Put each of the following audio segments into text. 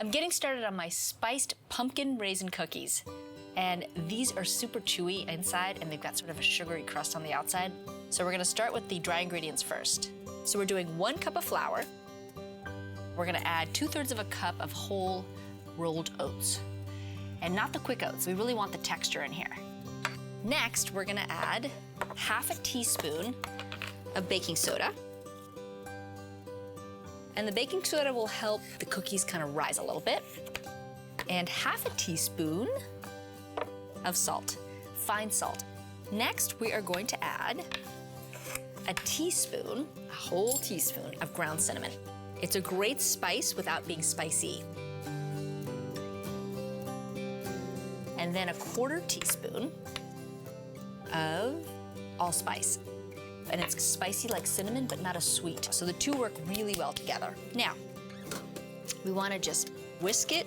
I'm getting started on my spiced pumpkin raisin cookies. And these are super chewy inside, and they've got sort of a sugary crust on the outside. So we're gonna start with the dry ingredients first. So we're doing 1 cup of flour. We're gonna add 2/3 of a cup of whole rolled oats. And not the quick oats, we really want the texture in here. Next, we're gonna add 1/2 teaspoon of baking soda. And the baking soda will help the cookies kind of rise a little bit. And 1/2 teaspoon of salt, fine salt. Next, we are going to add a whole teaspoon of ground cinnamon. It's a great spice without being spicy. And then a 1/4 teaspoon of allspice. And it's spicy like cinnamon, but not as sweet. So the two work really well together. Now, we wanna just whisk it.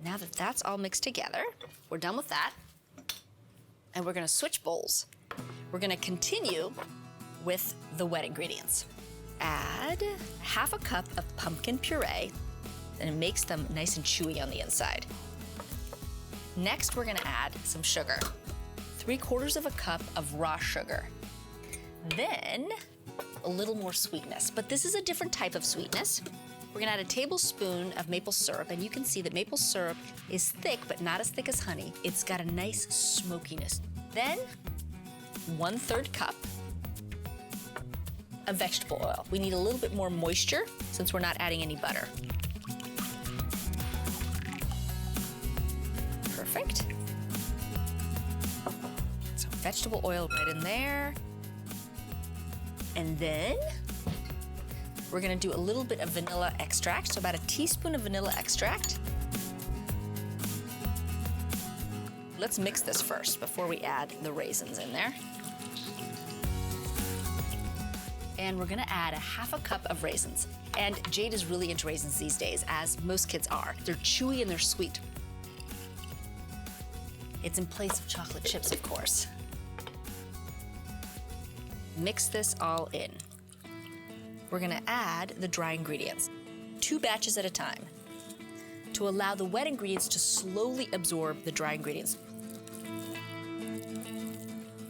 Now that that's all mixed together, we're done with that. And we're gonna switch bowls. We're gonna continue with the wet ingredients. Add 1/2 cup of pumpkin puree, and it makes them nice and chewy on the inside. Next, we're gonna add some sugar. 3/4 cup of raw sugar. Then, a little more sweetness, but this is a different type of sweetness. We're gonna add a tablespoon of maple syrup, and you can see that maple syrup is thick, but not as thick as honey. It's got a nice smokiness. Then, 1/3 cup of vegetable oil. We need a little bit more moisture since we're not adding any butter. Perfect. So vegetable oil right in there. And then we're gonna do a little bit of vanilla extract, so about 1 teaspoon of vanilla extract. Let's mix this first before we add the raisins in there. And we're gonna add 1/2 cup of raisins. And Jade is really into raisins these days, as most kids are. They're chewy and they're sweet. It's in place of chocolate chips, of course. Mix this all in. We're gonna add the dry ingredients, 2 batches at a time, to allow the wet ingredients to slowly absorb the dry ingredients.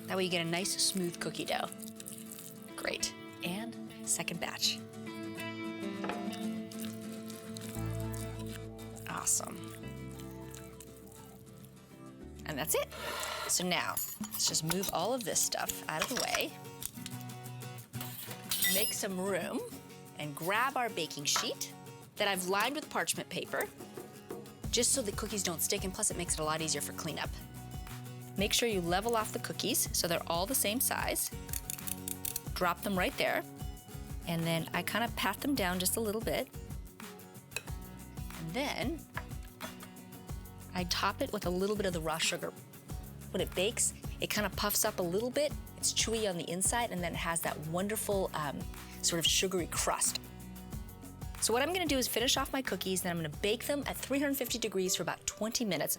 That way you get a nice, smooth cookie dough. Great. And second batch. Awesome. And that's it. So now, let's just move all of this stuff out of the way. Make some room and grab our baking sheet that I've lined with parchment paper, just so the cookies don't stick, and plus it makes it a lot easier for cleanup. Make sure you level off the cookies so they're all the same size. Drop them right there, and then I kind of pat them down just a little bit. And then I top it with a little bit of the raw sugar. When it bakes, it kind of puffs up a little bit. It's chewy on the inside, and then it has that wonderful sort of sugary crust. So what I'm gonna do is finish off my cookies, then I'm gonna bake them at 350 degrees for about 20 minutes.